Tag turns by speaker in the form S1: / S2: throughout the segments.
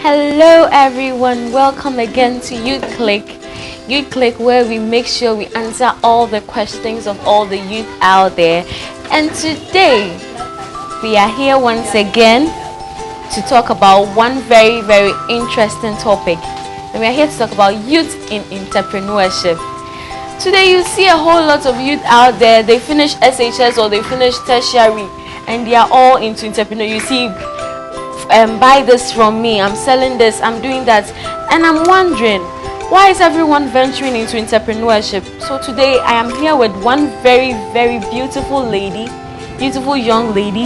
S1: Hello everyone, welcome again to Youth Clique. Youth Clique, where we make sure we answer all the questions of all the youth out there. And today we are here once again to talk about one very interesting topic. And we are here to talk about youth in entrepreneurship. Today you see a whole lot of youth out there. They finish SHS or they finish tertiary and they are all into entrepreneur. You see, buy this from me, I'm selling this, I'm doing that, and I'm wondering, why is everyone venturing into entrepreneurship? So today I am here with one very beautiful lady, beautiful young lady.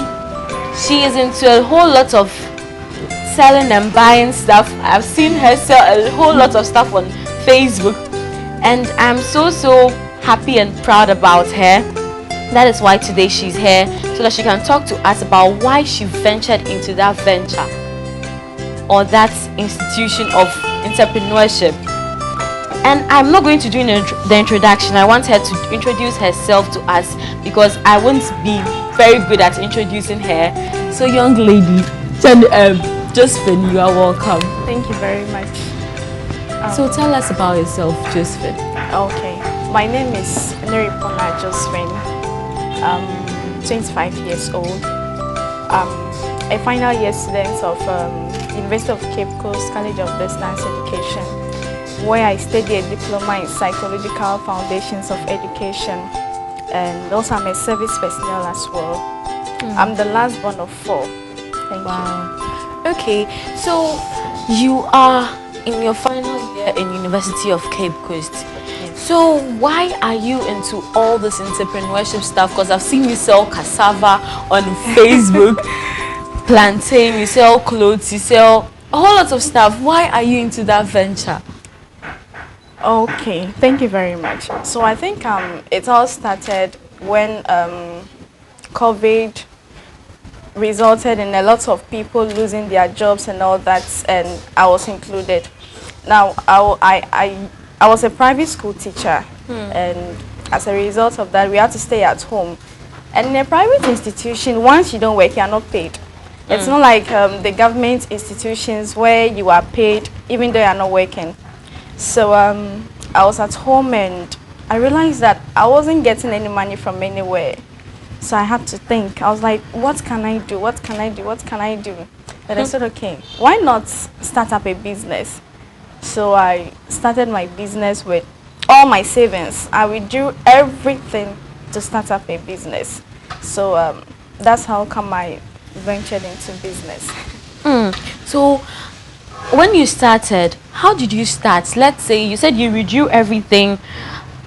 S1: She is into a whole lot of selling and buying stuff. I've seen her sell a whole lot of stuff on Facebook, and I'm so happy and proud about her. That is why today she's here, so that she can talk to us about why she ventured into that venture or that institution of entrepreneurship. And I'm not going to do the introduction. I want her to introduce herself to us because I won't be very good at introducing her. So young lady, Josephine, you are welcome.
S2: Thank you very much.
S1: So tell us about yourself, Josephine.
S2: Okay, my name is Josephine. 25 years old. A final year student of University of Cape Coast College of Distance Education, where I study a diploma in psychological foundations of education, and also I'm a service personnel as well. I'm the last born of 4. Thank you.
S1: Okay, so you are in your final year in University of Cape Coast. So why are you into all this entrepreneurship stuff? Because I've seen you sell cassava on Facebook, plantain, you sell clothes, you sell a whole lot of stuff. Why are you into that venture?
S2: Okay, thank you very much. So I think it all started when COVID resulted in a lot of people losing their jobs and all that, and I was included. Now I was a private school teacher, and as a result of that, we had to stay at home. And in a private institution, once you don't work, you are not paid. It's not like the government institutions where you are paid even though you are not working. So I was at home and I realized that I wasn't getting any money from anywhere. So I had to think. I was like, what can I do? What can I do? What can I do? And I said, okay, why not start up a business? So I started my business with all my savings. I withdrew everything to start up a business. So that's how come I ventured into business.
S1: So when you started, how did you start? Let's say you said you withdrew everything,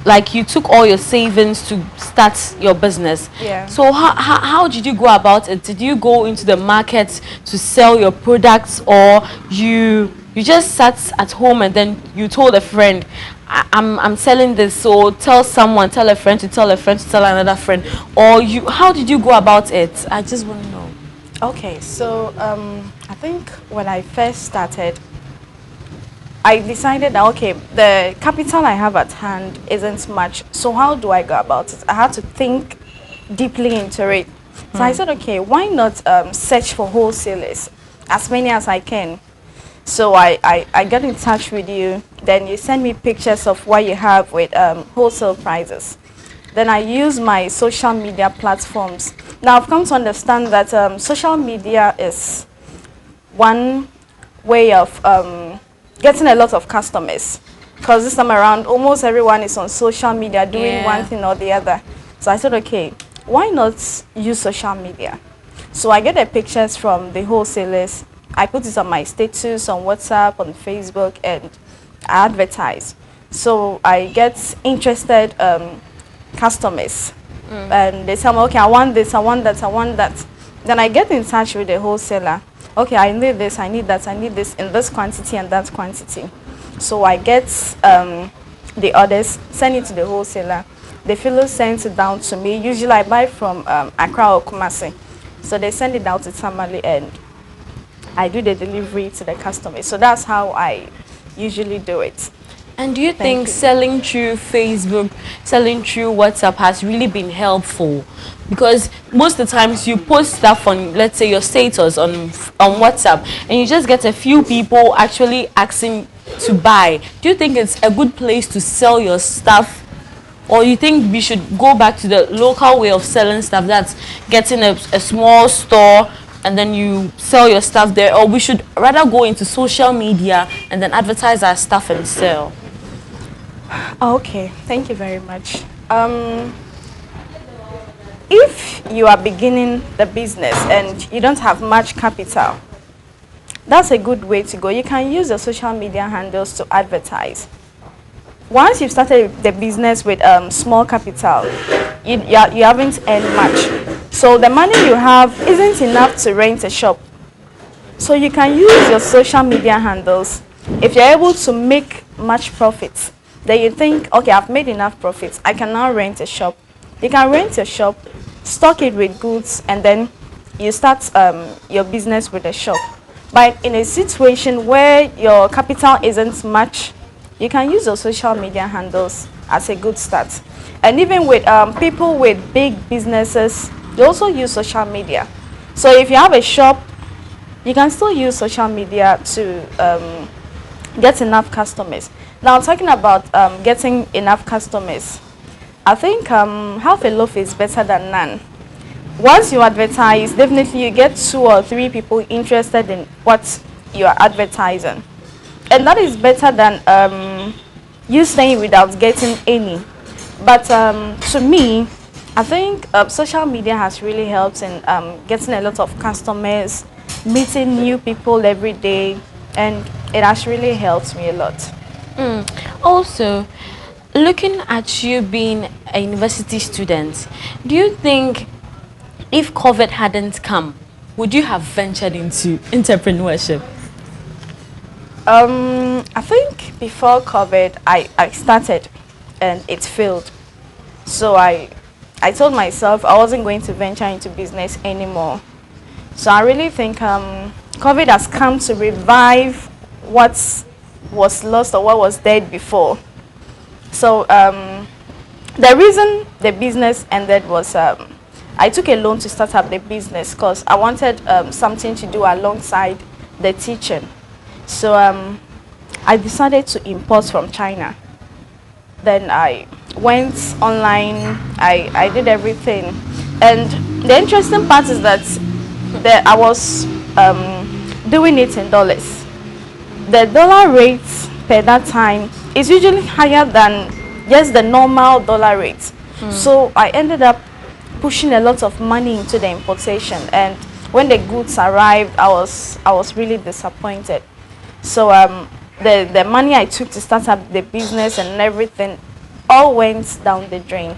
S1: like you took all your savings to start your business.
S2: Yeah.
S1: So how did you go about it? Did you go into the market to sell your products, or you just sat at home and then you told a friend, I'm selling this, so tell someone, tell a friend to tell a friend to tell another friend, or how did you go about it? I just want to know.
S2: Okay, so I think when I first started, I decided that, okay, the capital I have at hand isn't much, so how do I go about it? I had to think deeply into it. So I said, okay, why not search for wholesalers, as many as I can. So I get in touch with you, then you send me pictures of what you have with wholesale prices. Then I use my social media platforms. Now I've come to understand that social media is one way of getting a lot of customers, because this time around almost everyone is on social media doing one thing or the other. So I said, okay, why not use social media? So I get the pictures from the wholesalers, I put it on my status, on WhatsApp, on Facebook, and I advertise. So I get interested customers, and they tell me, okay, I want this, I want that, I want that. Then I get in touch with the wholesaler. Okay, I need this, I need that, I need this in this quantity and that quantity. So I get the orders, send it to the wholesaler. The fellow sends it down to me. Usually I buy from Accra or Kumasi. So they send it down to Tamale and I do the delivery to the customer. So that's how I usually do it.
S1: And do you
S2: Thank
S1: think
S2: you.
S1: selling through Facebook, selling through WhatsApp has really been helpful? Because most of the times you post stuff on, let's say, your status on WhatsApp, and you just get a few people actually asking to buy. Do you think it's a good place to sell your stuff? Or you think we should go back to the local way of selling stuff, that's getting a small store and then you sell your stuff there? Or we should rather go into social media and then advertise our stuff and sell?
S2: Okay, thank you very much. If you are beginning the business and you don't have much capital, that's a good way to go. You can use the social media handles to advertise. Once you've started the business with small capital, you haven't earned much. So the money you have isn't enough to rent a shop. So you can use your social media handles. If you're able to make much profits, then you think, okay, I've made enough profits, I can now rent a shop. You can rent a shop, stock it with goods, and then you start your business with a shop. But in a situation where your capital isn't much, you can use your social media handles as a good start. And even with people with big businesses, they also use social media. So if you have a shop, you can still use social media to get enough customers. Now, talking about getting enough customers, I think half a loaf is better than none. Once you advertise, definitely you get 2 or 3 people interested in what you are advertising. And that is better than you staying without getting any. But to me, I think social media has really helped in getting a lot of customers, meeting new people every day, and it has really helped me a lot.
S1: Also, looking at you being a university student, do you think if COVID hadn't come, would you have ventured into entrepreneurship?
S2: I think before COVID, I started and it failed. So I told myself I wasn't going to venture into business anymore. So I really think COVID has come to revive what was lost or what was dead before. So the reason the business ended was I took a loan to start up the business because I wanted something to do alongside the teaching. So I decided to import from China. Then I went online, I did everything. And the interesting part is that I was doing it in dollars. The dollar rate per that time is usually higher than just the normal dollar rate. So I ended up pushing a lot of money into the importation. And when the goods arrived, I was really disappointed. So the money I took to start up the business and everything all went down the drain.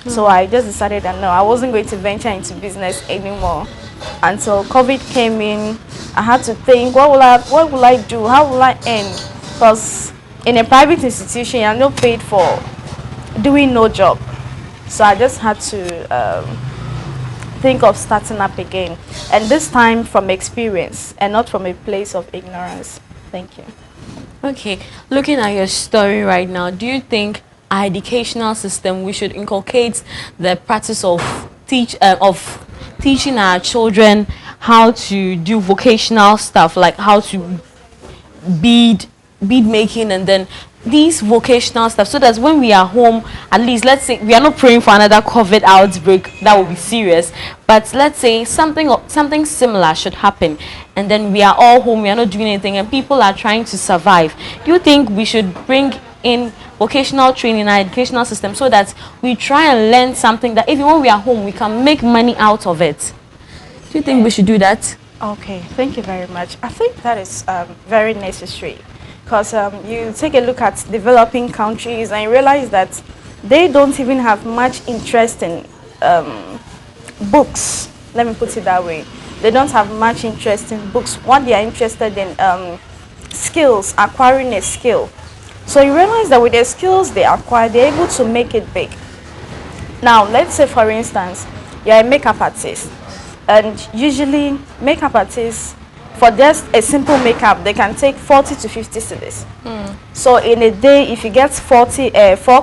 S2: So I just decided that no, I wasn't going to venture into business anymore. Until COVID came in, I had to think, what will I do? How will I earn? Because in a private institution, you're not paid for doing no job. So I just had to think of starting up again. And this time from experience and not from a place of ignorance. Thank you.
S1: Okay, looking at your story right now, do you think our educational system, we should inculcate the practice of teaching our children how to do vocational stuff, like how to bead making, and then these vocational stuff, so that when we are home, at least, let's say we are not praying for another COVID outbreak, that would be serious, but let's say something similar should happen, and then we are all home, we are not doing anything, and people are trying to survive. Do you think we should bring in vocational training in our educational system, so that we try and learn something that even when we are home, we can make money out of it? Do you think we should do that?
S2: Okay, thank you very much. I think that is very necessary, because you take a look at developing countries and you realize that they don't even have much interest in books. Let me put it that way. They don't have much interest in books. What they are interested in, skills, acquiring a skill. So you realize that with the skills they acquire, they're able to make it big. Now, let's say for instance, you're a makeup artist, and usually makeup artists for just a simple makeup, they can take 40 to 50 cedis. So in a day, if you get 4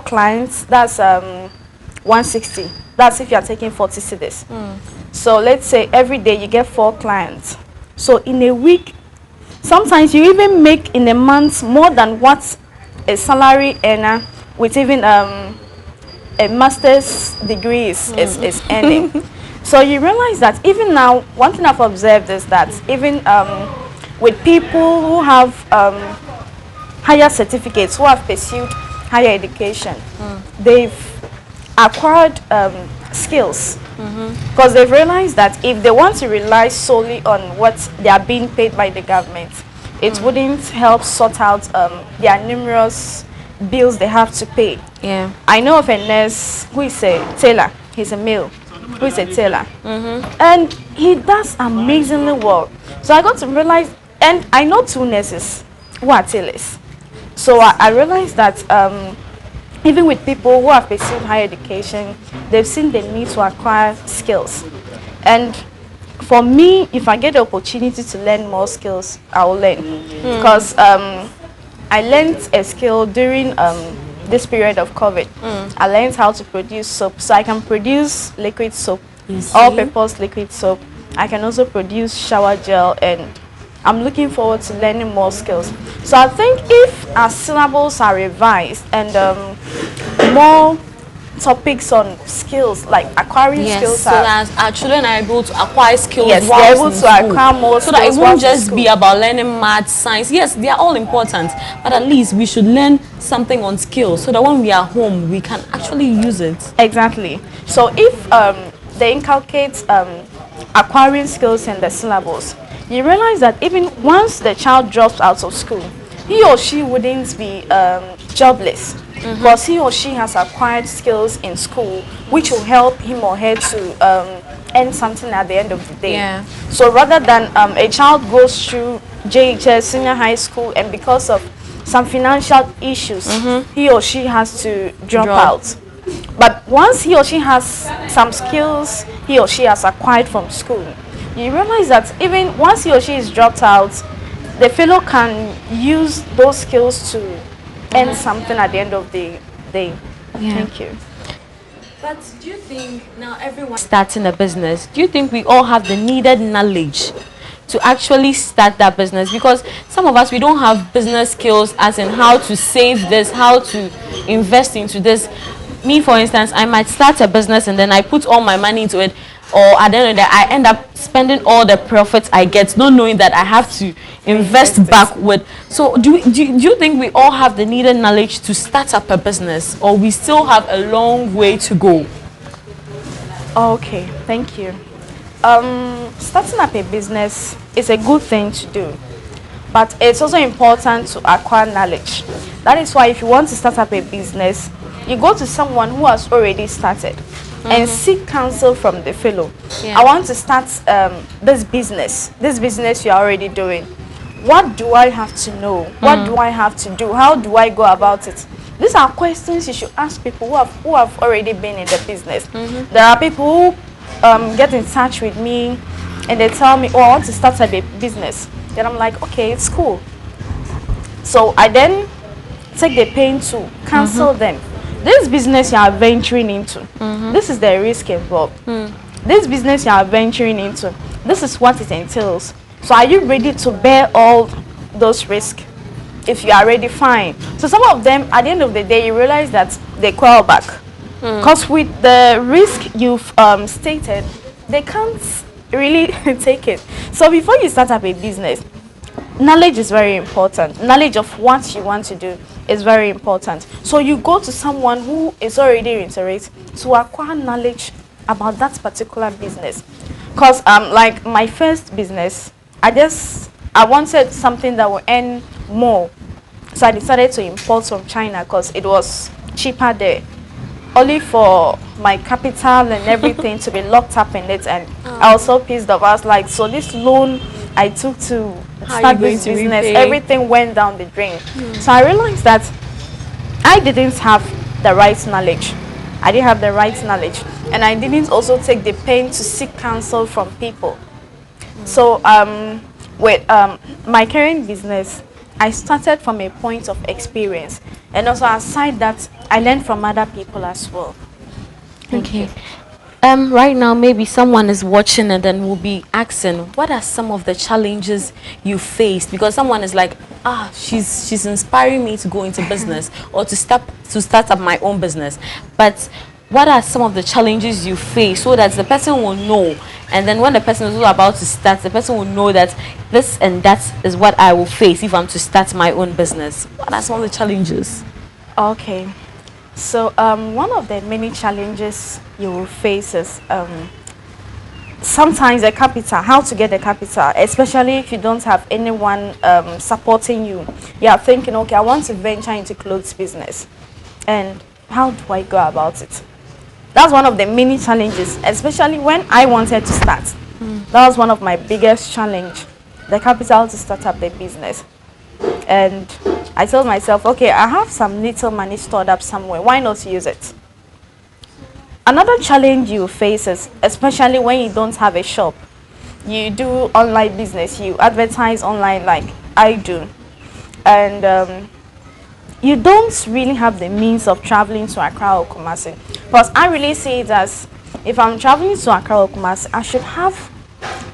S2: clients, that's 160. That's if you are taking 40 cedis. So let's say every day you get 4 clients. So in a week, sometimes you even make in a month more than what a salary earner with even a master's degree is earning. So you realize that even now, one thing I've observed is that even with people who have higher certificates, who have pursued higher education, they've acquired skills, because they've realized that if they want to rely solely on what they are being paid by the government, it wouldn't help sort out their numerous bills they have to pay.
S1: Yeah.
S2: I know of a nurse who is a tailor. He's a male who is a tailor, and he does amazingly well. So I got to realize, and I know 2 nurses who are tailors. So I realized that even with people who have pursued higher education, they've seen the need to acquire skills. And for me, if I get the opportunity to learn more skills, I will learn. Because I learned a skill during this period of COVID. I learned how to produce soap. So I can produce liquid soap, all-purpose liquid soap. I can also produce shower gel, and I'm looking forward to learning more skills. So I think if our syllables are revised and more topics on skills, like acquiring skills,
S3: so that our children are able to acquire skills.
S2: Yes, they're able to acquire more
S3: so
S2: skills,
S3: that it won't just be about learning math, science. Yes, they are all important, but at least we should learn something on skills so that when we are home, we can actually use it.
S2: Exactly. So if they inculcate acquiring skills in the syllables, you realize that even once the child drops out of school, he or she wouldn't be jobless, because he or she has acquired skills in school which will help him or her to earn something at the end of the day.
S1: Yeah.
S2: So rather than a child goes through JHS, senior high school, and because of some financial issues, he or she has to drop out. But once he or she has some skills he or she has acquired from school, you realize that even once he or she is dropped out, the fellow can use those skills to earn something at the end of the day. Thank you.
S1: But do you think now everyone starting a business, do you think we all have the needed knowledge to actually start that business? Because some of us, we don't have business skills, as in how to save this, how to invest into this. Me, for instance, I might start a business and then I put all my money into it, or at the end of the day, I end up spending all the profits I get, not knowing that I have to invest back with. So do you think we all have the needed knowledge to start up a business, or we still have a long way to go?
S2: Okay, thank you. Starting up a business is a good thing to do, but it's also important to acquire knowledge. That is why if you want to start up a business, you go to someone who has already started and seek counsel from the fellow. I want to start this business you're already doing. What do I have to know? What do I have to do? How do I go about it? These are questions you should ask people who have already been in the business. There are people who get in touch with me and they tell me, oh, I want to start a business. Then I'm like, okay, it's cool. So I then take the pain to counsel them. This business you are venturing into, this is the risk involved. This business you are venturing into, this is what it entails. So are you ready to bear all those risks? If you are ready, fine. So some of them, at the end of the day, you realize that they crawl back. Because with the risk you've stated, they can't really take it. So before you start up a business, knowledge is very important. Knowledge of what you want to do is very important. So you go to someone who is already interested to acquire knowledge about that particular business. Because like my first business, I wanted something that would earn more. So I decided to import from China because it was cheaper there. Only for my capital and everything to be locked up in it, and I was so pissed off. I was like, so this loan I took to start this business, everything went down the drain. So I realized that I didn't have the right knowledge. I didn't have the right knowledge, and I didn't also take the pain to seek counsel from people. So with my current business, I started from a point of experience, and also aside that, I learned from other people as well.
S1: Okay. Right now, maybe someone is watching and then will be asking, what are some of the challenges you faced? Because someone is like, she's inspiring me to go into business or to start up my own business. But what are some of the challenges you face so that the person will know? And then when the person is about to start, the person will know that this and that is what I will face if I'm to start my own business. What are some of the challenges?
S2: Okay. So one of the many challenges you will face is sometimes the capital, how to get the capital, especially if you don't have anyone supporting you. You are thinking, okay, I want to venture into clothes business, and how do I go about it? That's one of the many challenges, especially when I wanted to start. That was one of my biggest challenge, the capital to start up the business. And I told myself, okay, I have some little money stored up somewhere. Why not use it? Another challenge you face is, especially when you don't have a shop, you do online business, you advertise online like I do. And you don't really have the means of traveling to Accra or Kumasi. Because I really see it as, if I'm traveling to Accra or Kumasi, I should have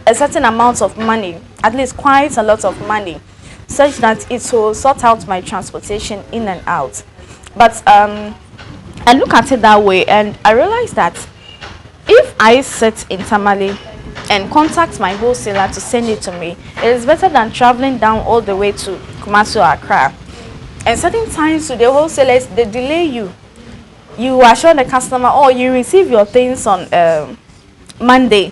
S2: a certain amount of money, at least quite a lot of money, such that it will sort out my transportation in and out. But I look at it that way, and I realize that if I sit in Tamale and contact my wholesaler to send it to me, it is better than traveling down all the way to Kumasi or Accra. And certain times to the wholesalers, they delay you. You assure the customer, oh, you receive your things on Monday,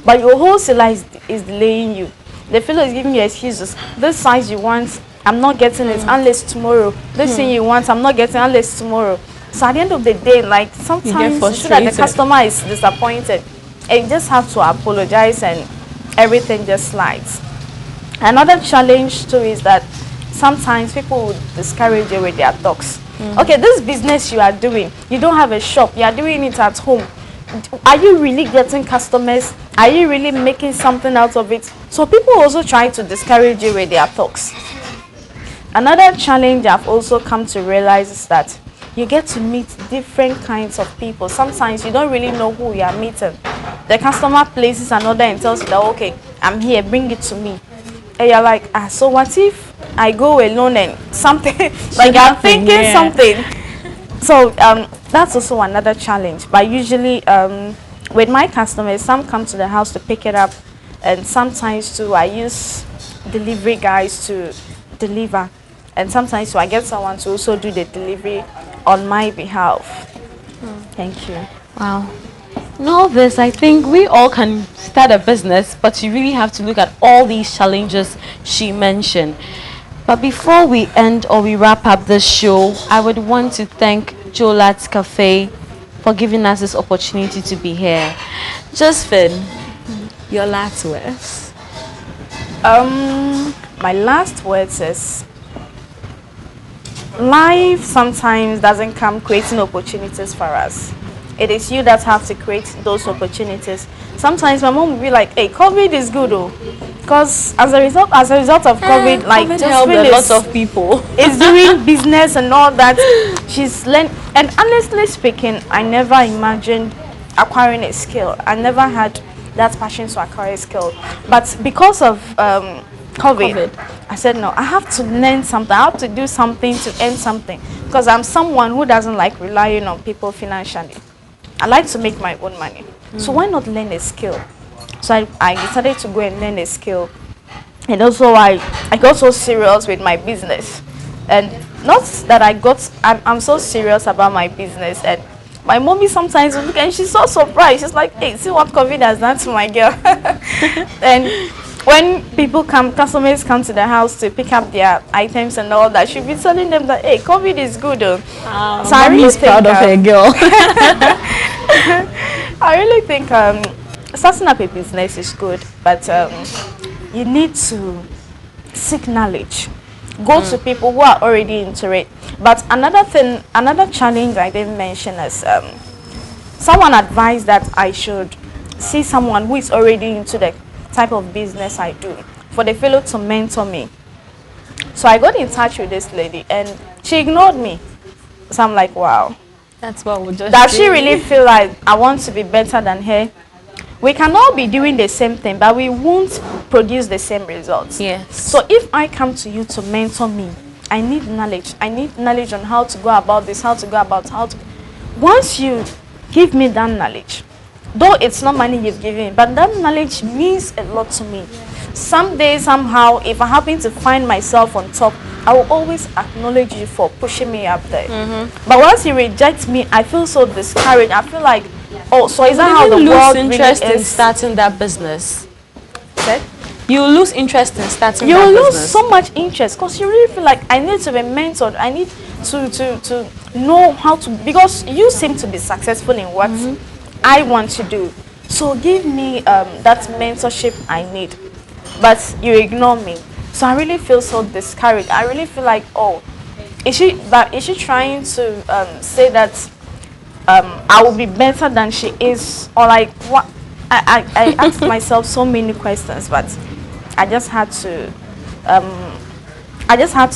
S2: but your wholesaler is delaying you. The fellow is giving you excuses. This size you want, I'm not getting it unless tomorrow. This thing you want, I'm not getting unless tomorrow. So at the end of the day, like sometimes you see that the customer is disappointed, and you just have to apologize and everything just slides. Another challenge too is that sometimes people would discourage you with their talks. Okay, this business you are doing, you don't have a shop, you are doing it at home. Are you really getting customers? Are you really making something out of it? So people also try to discourage you with their talks. Another challenge I've also come to realize is that you get to meet different kinds of people. Sometimes you don't really know who you are meeting. The customer places an order and tells you that, okay, I'm here, bring it to me. And you're like, so what if I go alone and something, like I'm thinking something. So that's also another challenge. But usually with my customers, some come to the house to pick it up, and sometimes too I use delivery guys to deliver, and sometimes too I get someone to also do the delivery on my behalf. Thank you.
S1: Wow. In all this, I think we all can start a business, but you really have to look at all these challenges she mentioned. But before we end or we wrap up this show, I would want to thank Jolat's Cafe for giving us this opportunity to be here. Josephine, your last words.
S2: My last words is, life sometimes doesn't come creating opportunities for us. It is you that have to create those opportunities. Sometimes my mom will be like, hey, COVID is good though. Because as a result of COVID, like
S3: COVID helped a lot of people.
S2: Is doing business and all that. She's learned, and honestly speaking, I never imagined acquiring a skill. I never had that passion to acquire a skill. But because of COVID, I said, no, I have to learn something. I have to do something to earn something. Because I'm someone who doesn't like relying on people financially. I like to make my own money. So why not learn a skill? So I decided to go and learn a skill. And also I got so serious with my business. And not that I'm so serious about my business. And my mommy sometimes will look and she's so surprised. She's like, hey, see what COVID has done to my girl. And when customers come to the house to pick up their items and all that, she'll be telling them that, hey, COVID is good. So I really
S3: proud of her girl.
S2: I really think starting up a business is good, but you need to seek knowledge. Go to people who are already into it. But another challenge I didn't mention is someone advised that I should see someone who is already into the type of business I do. for the fellow to mentor me. So I got in touch with this lady and she ignored me. So I'm like, wow.
S3: That's what we just
S2: Does she really feel like I want to be better than her? We can all be doing the same thing, but we won't produce the same results.
S3: Yes.
S2: So if I come to you to mentor me, I need knowledge. I need knowledge on how to go about this, how to. Once you give me that knowledge, though it's not money you've given, but that knowledge means a lot to me. Someday, somehow, if I happen to find myself on top, I will always acknowledge you for pushing me up there. But once you reject me, I feel so discouraged. I feel like, oh, so is that how the world really
S3: interest in
S2: is?
S3: starting that business?
S2: Okay?
S3: You lose interest in starting
S2: You
S3: that
S2: will lose
S3: business.
S2: so much interest because you really feel like I need to be mentored. I need to know how to, because you seem to be successful in what I want to do. So give me that mentorship I need. But you ignore me. So I really feel so discouraged. I really feel like, oh, is she trying to say that I will be better than she is? Or like what? I asked myself so many questions, but I just had to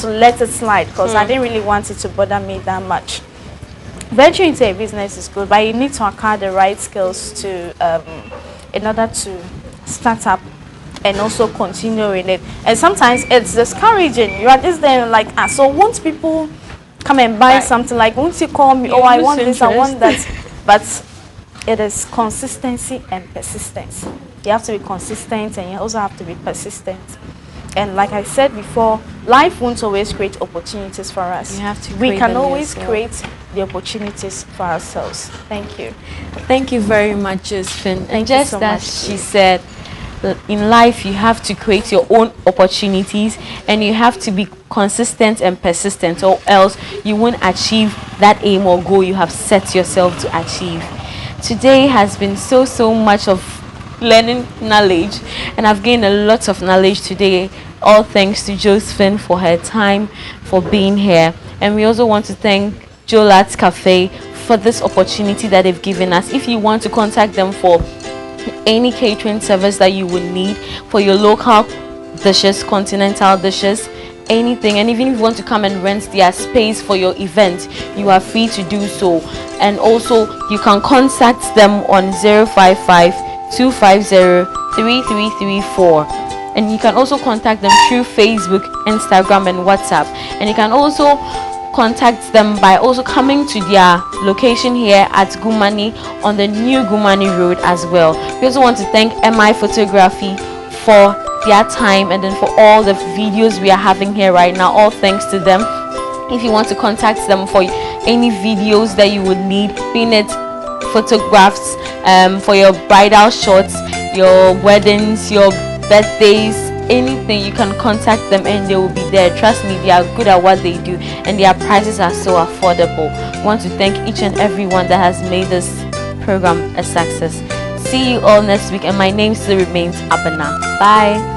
S2: let it slide because I didn't really want it to bother me that much. Venturing into a business is good, but you need to acquire the right skills to in order to start up and also continue in it. And sometimes it's discouraging. You are just there like, so won't people come and buy something? Like, won't you call me?
S3: You
S2: Oh, I
S3: lose
S2: want this, I want
S3: interest.
S2: that. But it is consistency and persistence. You have to be consistent and you also have to be persistent. And like I said before, life won't always create opportunities for us.
S3: You have to
S2: We
S3: create
S2: can
S3: them
S2: always
S3: yourself.
S2: create the opportunities for ourselves. Thank you.
S3: Thank you very much, Josephine. And
S2: Thank you
S3: just
S2: so
S3: as
S2: much.
S3: she said, in life you have to create your own opportunities and you have to be consistent and persistent, or else you won't achieve that aim or goal you have set yourself to achieve. Today has been so much of learning knowledge, and I've gained a lot of knowledge today, all thanks to Josephine for her time, for being here. And we also want to thank Jolat's Cafe for this opportunity that they've given us. If you want to contact them for any catering service that you would need for your local dishes, continental dishes, anything, and even if you want to come and rent their space for your event, you are free to do so. And also you can contact them on 055 250 3334, and you can also contact them through Facebook, Instagram and WhatsApp. And you can also contact them by also coming to their location here at Gumani on the new Gumani Road as well. We also want to thank MI Photography for their time and then for all the videos we are having here right now, all thanks to them. If you want to contact them for any videos that you would need, being it photographs for your bridal shots, your weddings, your birthdays, anything, you can contact them and they will be there. Trust me, they are good at what they do and their prices are so affordable. I want to thank each and everyone that has made this program a success. See you all next week, and my name still remains Abena. Bye.